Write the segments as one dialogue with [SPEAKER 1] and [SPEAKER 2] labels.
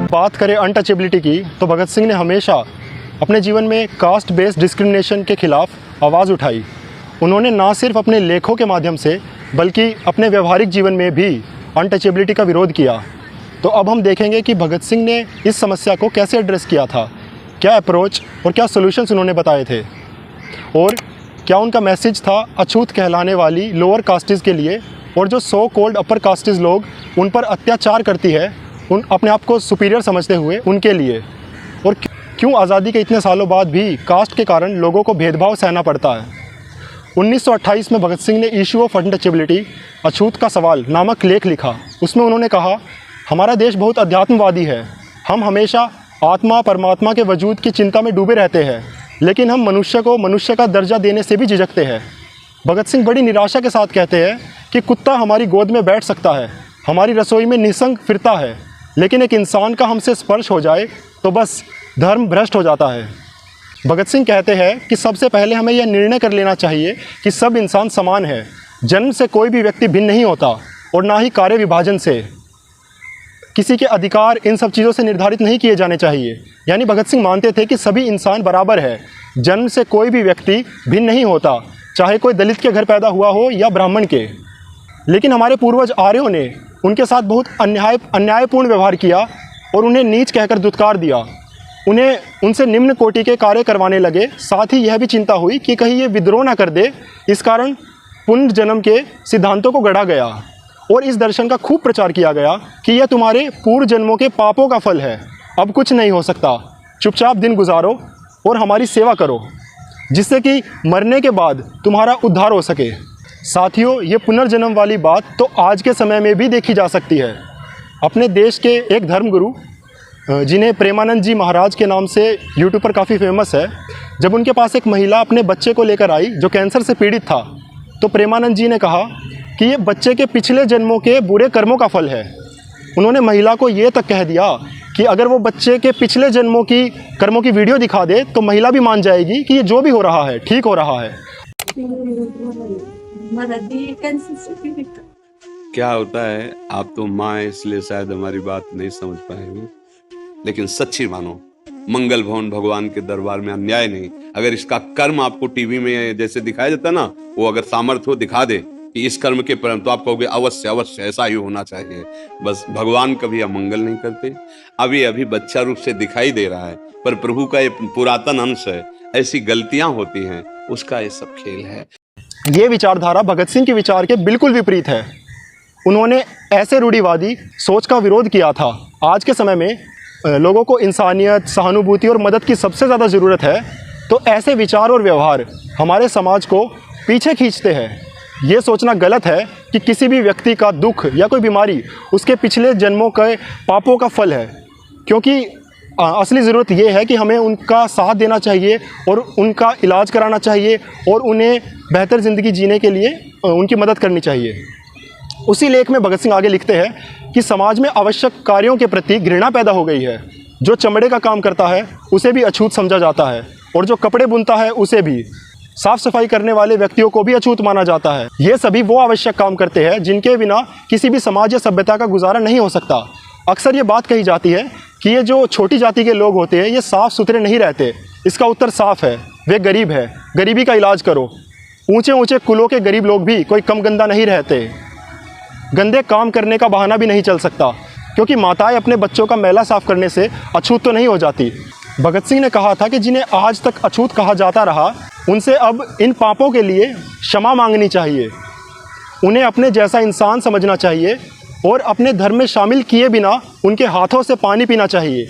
[SPEAKER 1] बात करें अनटचेबिलिटी की तो भगत सिंह ने हमेशा अपने जीवन में कास्ट बेस्ड डिस्क्रिमिनेशन के खिलाफ आवाज़ उठाई। उन्होंने ना सिर्फ अपने लेखों के माध्यम से बल्कि अपने व्यवहारिक जीवन में भी अनटचेबिलिटी का विरोध किया। तो अब हम देखेंगे कि भगत सिंह ने इस समस्या को कैसे एड्रेस किया था, क्या अप्रोच और क्या सॉल्यूशंस उन्होंने बताए थे, और क्या उनका मैसेज था अछूत कहलाने वाली लोअर कास्टेज के लिए, और जो सो कॉल्ड अपर कास्टेज लोग उन पर अत्याचार करती है, उन अपने आप को सुपीरियर समझते हुए उनके लिए, और क्यों आज़ादी के इतने सालों बाद भी कास्ट के कारण लोगों को भेदभाव सहना पड़ता है। 1928 में भगत सिंह ने इशू ऑफ अनटचेबिलिटी अछूत का सवाल नामक लेख लिखा। उसमें उन्होंने कहा, हमारा देश बहुत अध्यात्मवादी है, हम हमेशा आत्मा परमात्मा के वजूद की चिंता में डूबे रहते हैं, लेकिन हम मनुष्य को मनुष्य का दर्जा देने से भी झिझकते हैं। भगत सिंह बड़ी निराशा के साथ कहते हैं कि कुत्ता हमारी गोद में बैठ सकता है, हमारी रसोई में निसंग फिरता है, लेकिन एक इंसान का हमसे स्पर्श हो जाए तो बस धर्म भ्रष्ट हो जाता है। भगत सिंह कहते हैं कि सबसे पहले हमें यह निर्णय कर लेना चाहिए कि सब इंसान समान है, जन्म से कोई भी व्यक्ति भिन्न नहीं होता, और ना ही कार्य विभाजन से किसी के अधिकार इन सब चीज़ों से निर्धारित नहीं किए जाने चाहिए। यानी भगत सिंह मानते थे कि सभी इंसान बराबर है, जन्म से कोई भी व्यक्ति भिन्न नहीं होता, चाहे कोई दलित के घर पैदा हुआ हो या ब्राह्मण के। लेकिन हमारे पूर्वज आर्यों ने उनके साथ बहुत अन्यायपूर्ण व्यवहार किया और उन्हें नीच कहकर दुत्कार दिया। उनसे निम्न कोटि के कार्य करवाने लगे। साथ ही यह भी चिंता हुई कि कहीं ये विद्रोह ना कर दे। इस कारण पुनर्जन्म के सिद्धांतों को गढ़ा गया और इस दर्शन का खूब प्रचार किया गया कि यह तुम्हारे पूर्व जन्मों के पापों का फल है, अब कुछ नहीं हो सकता, चुपचाप दिन गुजारो और हमारी सेवा करो, जिससे कि मरने के बाद तुम्हारा उद्धार हो सके। साथियों, ये पुनर्जन्म वाली बात तो आज के समय में भी देखी जा सकती है। अपने देश के एक धर्मगुरु, जिन्हें प्रेमानंद जी महाराज के नाम से यूट्यूब पर काफ़ी फेमस है, जब उनके पास एक महिला अपने बच्चे को लेकर आई जो कैंसर से पीड़ित था, तो प्रेमानंद जी ने कहा कि ये बच्चे के पिछले जन्मों के बुरे कर्मों का फल है। उन्होंने महिला को ये तक कह दिया कि अगर वो बच्चे के पिछले जन्मों की कर्मों की वीडियो दिखा दे तो महिला भी मान जाएगी कि ये जो भी हो रहा है ठीक हो रहा है।
[SPEAKER 2] क्या होता है, आप तो माँ हैं इसलिए शायद हमारी बात नहीं समझ पाएंगे, लेकिन सच्ची मानो, मंगल भवन भगवान के दरबार में अन्याय नहीं। अगर इसका कर्म आपको टीवी में जैसे दिखाया जाता ना, वो अगर सामर्थ्य हो दिखा दे कि इस कर्म के परम, तो आप कहोगे अवश्य अवश्य ऐसा ही होना चाहिए। बस भगवान कभी अमंगल नहीं करते। अभी बच्चा रूप से दिखाई दे रहा है, पर प्रभु का ये पुरातन अंश है। ऐसी गलतियां होती हैं, उसका ये सब खेल है।
[SPEAKER 1] ये विचारधारा भगत सिंह के विचार के बिल्कुल विपरीत है। उन्होंने ऐसे रूढ़िवादी सोच का विरोध किया था। आज के समय में लोगों को इंसानियत, सहानुभूति और मदद की सबसे ज़्यादा ज़रूरत है, तो ऐसे विचार और व्यवहार हमारे समाज को पीछे खींचते हैं। ये सोचना गलत है कि किसी भी व्यक्ति का दुख या कोई बीमारी उसके पिछले जन्मों के पापों का फल है, क्योंकि असली ज़रूरत ये है कि हमें उनका साथ देना चाहिए और उनका इलाज कराना चाहिए और उन्हें बेहतर ज़िंदगी जीने के लिए उनकी मदद करनी चाहिए। उसी लेख में भगत सिंह आगे लिखते हैं कि समाज में आवश्यक कार्यों के प्रति घृणा पैदा हो गई है। जो चमड़े का काम करता है उसे भी अछूत समझा जाता है, और जो कपड़े बुनता है उसे भी, साफ सफाई करने वाले व्यक्तियों को भी अछूत माना जाता है। ये सभी वो आवश्यक काम करते हैं जिनके बिना किसी भी समाज या सभ्यता का गुजारा नहीं हो सकता। अक्सर ये बात कही जाती है कि ये जो छोटी जाति के लोग होते हैं ये साफ़ सुथरे नहीं रहते। इसका उत्तर साफ है, वे गरीब है, गरीबी का इलाज करो। ऊंचे ऊंचे कुलों के गरीब लोग भी कोई कम गंदा नहीं रहते। गंदे काम करने का बहाना भी नहीं चल सकता, क्योंकि माताएं अपने बच्चों का मैला साफ करने से अछूत तो नहीं हो जाती। भगत सिंह ने कहा था कि जिन्हें आज तक अछूत कहा जाता रहा, उनसे अब इन पापों के लिए क्षमा मांगनी चाहिए। उन्हें अपने जैसा इंसान समझना चाहिए और अपने धर्म में शामिल किए बिना उनके हाथों से पानी पीना चाहिए।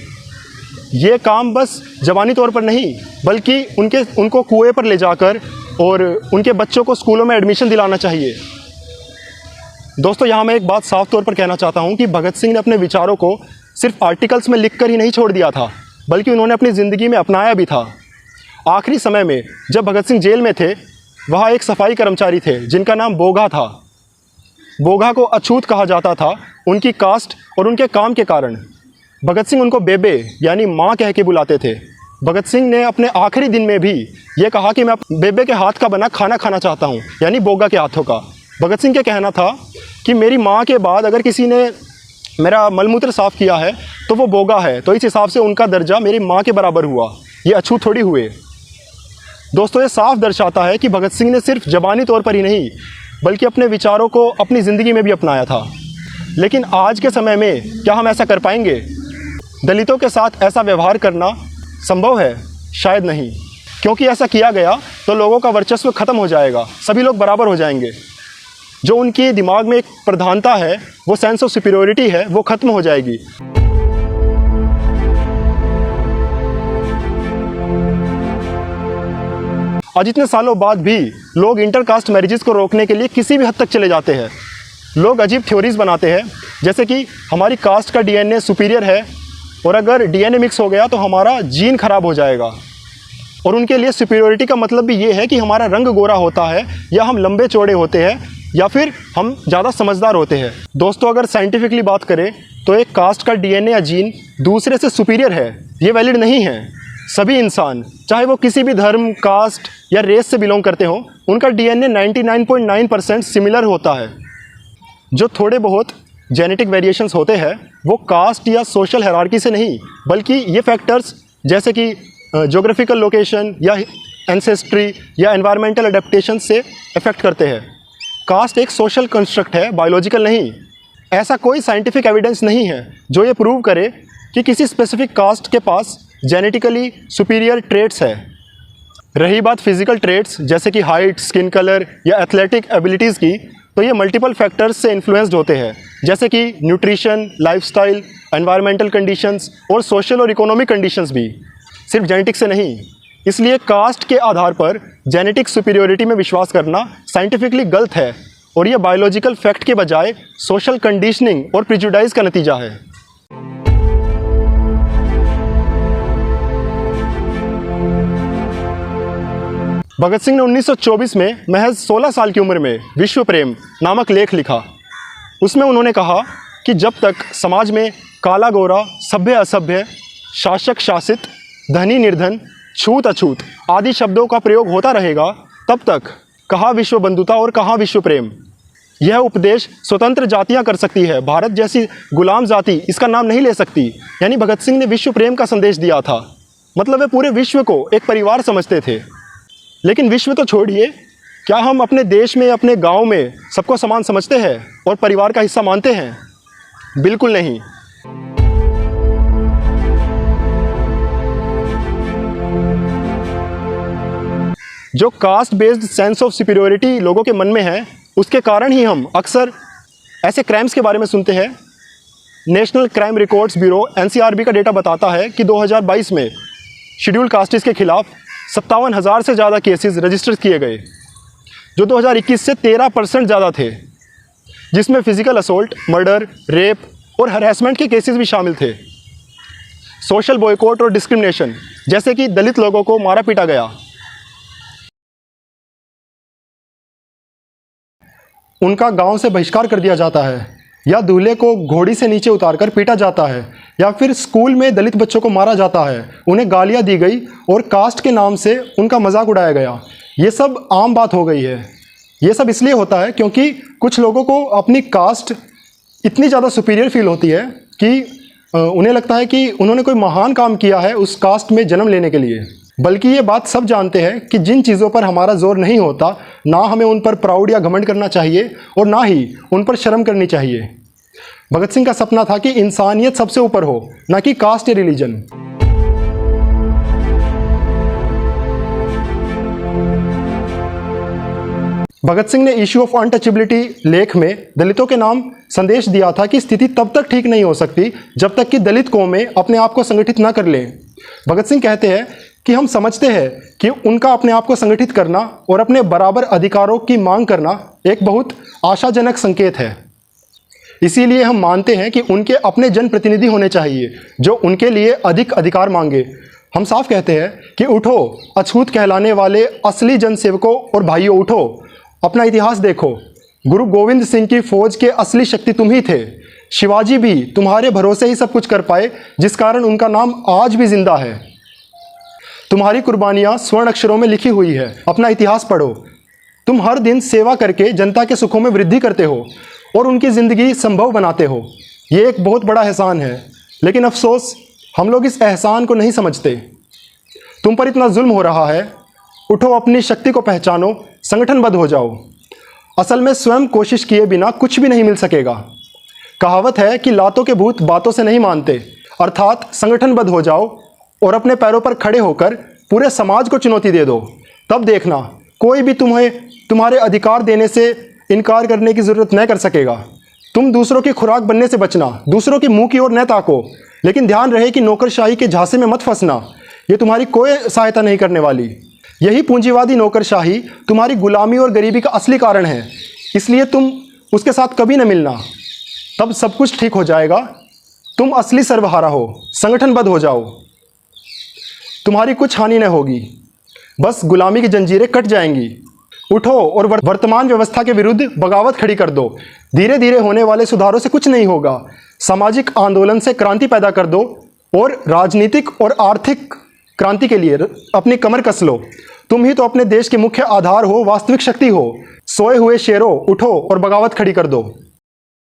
[SPEAKER 1] ये काम बस जवानी तौर पर नहीं, बल्कि उनको कुएं पर ले जाकर और उनके बच्चों को स्कूलों में एडमिशन दिलाना चाहिए। दोस्तों, यहाँ मैं एक बात साफ तौर पर कहना चाहता हूँ कि भगत सिंह ने अपने विचारों को सिर्फ आर्टिकल्स में लिखकर ही नहीं छोड़ दिया था, बल्कि उन्होंने अपनी ज़िंदगी में अपनाया भी था। आखिरी समय में जब भगत सिंह जेल में थे, वहाँ एक सफाई कर्मचारी थे जिनका नाम बोगा था। बोगा को अछूत कहा जाता था उनकी कास्ट और उनके काम के कारण। भगत सिंह उनको बेबे यानी माँ कह के बुलाते थे। भगत सिंह ने अपने आखिरी दिन में भी ये कहा कि मैं बेबे के हाथ का बना खाना खाना चाहता हूँ, यानी बोगा के हाथों का। भगत सिंह का कहना था कि मेरी माँ के बाद अगर किसी ने मेरा मलमूत्र साफ़ किया है तो वो बोगा है, तो इस हिसाब से उनका दर्जा मेरी माँ के बराबर हुआ। ये अछूत थोड़ी हुए। दोस्तों, ये साफ दर्शाता है कि भगत सिंह ने सिर्फ ज़बानी तौर पर ही नहीं बल्कि अपने विचारों को अपनी ज़िंदगी में भी अपनाया था। लेकिन आज के समय में क्या हम ऐसा कर पाएंगे? दलितों के साथ ऐसा व्यवहार करना संभव है? शायद नहीं, क्योंकि ऐसा किया गया तो लोगों का वर्चस्व खत्म हो जाएगा, सभी लोग बराबर हो जाएंगे। जो उनके दिमाग में एक प्रधानता है, वो सेंस ऑफ सुपीरियरिटी है, वो खत्म हो जाएगी। आज इतने सालों बाद भी लोग इंटरकास्ट मैरिजेस को रोकने के लिए किसी भी हद तक चले जाते हैं। लोग अजीब थ्योरीज बनाते हैं, जैसे कि हमारी कास्ट का डीएनए सुपीरियर है और अगर डीएनए मिक्स हो गया तो हमारा जीन खराब हो जाएगा। और उनके लिए सुपीरियरिटी का मतलब भी ये है कि हमारा रंग गोरा होता है, या हम लंबे चौड़े होते हैं, या फिर हम ज़्यादा समझदार होते हैं। दोस्तों, अगर साइंटिफिकली बात करें तो एक कास्ट का डीएनए या जीन दूसरे से सुपीरियर है, ये वैलिड नहीं है। सभी इंसान, चाहे वो किसी भी धर्म, कास्ट या रेस से बिलोंग करते हों, उनका डीएनए 99.9% सिमिलर होता है। जो थोड़े बहुत जेनेटिक वेरिएशंस होते हैं वो कास्ट या सोशल हायरार्की से नहीं, बल्कि ये फैक्टर्स जैसे कि ज्योग्राफिकल लोकेशन या एंसेस्ट्री या एनवायरमेंटल अडेप्टेशन से अफेक्ट करते हैं। कास्ट एक सोशल कंस्ट्रक्ट है, बायोलॉजिकल नहीं। ऐसा कोई साइंटिफिक एविडेंस नहीं है जो ये प्रूव करे कि किसी स्पेसिफिक कास्ट के पास जेनेटिकली सुपीरियर ट्रेट्स है। रही बात फिजिकल ट्रेट्स जैसे कि हाइट, स्किन कलर या एथलेटिक एबिलिटीज़ की, तो ये मल्टीपल फैक्टर्स से इन्फ्लुएंस्ड होते हैं, जैसे कि न्यूट्रिशन, लाइफस्टाइल, एनवायरमेंटल कंडीशंस और सोशल और इकोनॉमिक कंडीशंस भी, सिर्फ जेनेटिक से नहीं। इसलिए कास्ट के आधार पर जेनेटिक सुपीरियरिटी में विश्वास करना साइंटिफिकली गलत है और यह बायोलॉजिकल फैक्ट के बजाय सोशल कंडीशनिंग और प्रिजुडाइज का नतीजा है। भगत सिंह ने 1924 में महज 16 साल की उम्र में विश्व प्रेम नामक लेख लिखा। उसमें उन्होंने कहा कि जब तक समाज में काला गोरा, सभ्य असभ्य, शासक शासित, धनी निर्धन, छूत अछूत आदि शब्दों का प्रयोग होता रहेगा, तब तक कहाँ विश्व बंधुता और कहाँ विश्व प्रेम। यह उपदेश स्वतंत्र जातियां कर सकती है, भारत जैसी गुलाम जाति इसका नाम नहीं ले सकती। यानी भगत सिंह ने विश्व प्रेम का संदेश दिया था। मतलब वे पूरे विश्व को एक परिवार समझते थे। लेकिन विश्व तो छोड़िए, क्या हम अपने देश में, अपने गांव में सबको समान समझते हैं और परिवार का हिस्सा मानते हैं? बिल्कुल नहीं। जो caste based sense of superiority लोगों के मन में है, उसके कारण ही हम अक्सर ऐसे क्राइम्स के बारे में सुनते हैं। National crime records bureau NCRB का डेटा बताता है कि 2022 में शेड्यूल कास्टिस के खिलाफ 57,000 से ज़्यादा केसेस रजिस्टर किए गए, जो 2021 से 13% ज़्यादा थे, जिसमें फिजिकल असोल्ट, मर्डर, रेप और हरासमेंट के केसेस भी शामिल थे। सोशल बॉयकॉट और डिस्क्रिमिनेशन, जैसे कि दलित लोगों को मारा पीटा गया, उनका गांव से बहिष्कार कर दिया जाता है, या दूल्हे को घोड़ी से नीचे उतारकर पीटा जाता है, या फिर स्कूल में दलित बच्चों को मारा जाता है, उन्हें गालियां दी गई और कास्ट के नाम से उनका मजाक उड़ाया गया। ये सब आम बात हो गई है। ये सब इसलिए होता है क्योंकि कुछ लोगों को अपनी कास्ट इतनी ज़्यादा सुपीरियर फील होती है कि उन्हें लगता है कि उन्होंने कोई महान काम किया है उस कास्ट में जन्म लेने के लिए। बल्कि ये बात सब जानते हैं कि जिन चीज़ों पर हमारा जोर नहीं होता, ना हमें उन पर प्राउड या घमंड करना चाहिए और ना ही उन पर शर्म करनी चाहिए। भगत सिंह का सपना था कि इंसानियत सबसे ऊपर हो, ना कि कास्ट या रिलीजन। भगत सिंह ने इश्यू ऑफ अनटचेबिलिटी लेख में दलितों के नाम संदेश दिया था कि स्थिति तब तक ठीक नहीं हो सकती जब तक कि दलित कौमें अपने आप को संगठित न कर लें। भगत सिंह कहते हैं कि हम समझते हैं कि उनका अपने आप को संगठित करना और अपने बराबर अधिकारों की मांग करना एक बहुत आशाजनक संकेत है। इसीलिए हम मानते हैं कि उनके अपने जनप्रतिनिधि होने चाहिए जो उनके लिए अधिक अधिकार मांगे। हम साफ कहते हैं कि उठो अछूत कहलाने वाले असली जनसेवकों और भाइयों, उठो, अपना इतिहास देखो। गुरु गोविंद सिंह की फौज के असली शक्ति तुम ही थे। शिवाजी भी तुम्हारे भरोसे ही सब कुछ कर पाए, जिस कारण उनका नाम आज भी जिंदा है। तुम्हारी कुर्बानियाँ स्वर्ण अक्षरों में लिखी हुई है। अपना इतिहास पढ़ो। तुम हर दिन सेवा करके जनता के सुखों में वृद्धि करते हो और उनकी ज़िंदगी संभव बनाते हो। ये एक बहुत बड़ा एहसान है, लेकिन अफसोस हम लोग इस एहसान को नहीं समझते। तुम पर इतना जुल्म हो रहा है, उठो, अपनी शक्ति को पहचानो, संगठनबद्ध हो जाओ। असल में स्वयं कोशिश किए बिना कुछ भी नहीं मिल सकेगा। कहावत है कि लातों के भूत बातों से नहीं मानते, अर्थात संगठनबद्ध हो जाओ और अपने पैरों पर खड़े होकर पूरे समाज को चुनौती दे दो। तब देखना कोई भी तुम्हें तुम्हारे अधिकार देने से इनकार करने की ज़रूरत न कर सकेगा। तुम दूसरों की खुराक बनने से बचना, दूसरों के मुंह की ओर न ताको, लेकिन ध्यान रहे कि नौकरशाही के झांसे में मत फंसना। ये तुम्हारी कोई सहायता नहीं करने वाली। यही पूंजीवादी नौकरशाही तुम्हारी गुलामी और गरीबी का असली कारण है, इसलिए तुम उसके साथ कभी न मिलना। तब सब कुछ ठीक हो जाएगा। तुम असली सर्वहारा हो, संगठनबद्ध हो जाओ, तुम्हारी कुछ हानि न होगी, बस गुलामी की जंजीरें कट जाएंगी। उठो और वर्तमान व्यवस्था के विरुद्ध बगावत खड़ी कर दो। धीरे धीरे होने वाले सुधारों से कुछ नहीं होगा। सामाजिक आंदोलन से क्रांति पैदा कर दो और राजनीतिक और आर्थिक क्रांति के लिए अपनी कमर कस लो। तुम ही तो अपने देश के मुख्य आधार हो, वास्तविक शक्ति हो। सोए हुए शेरों, उठो और बगावत खड़ी कर दो।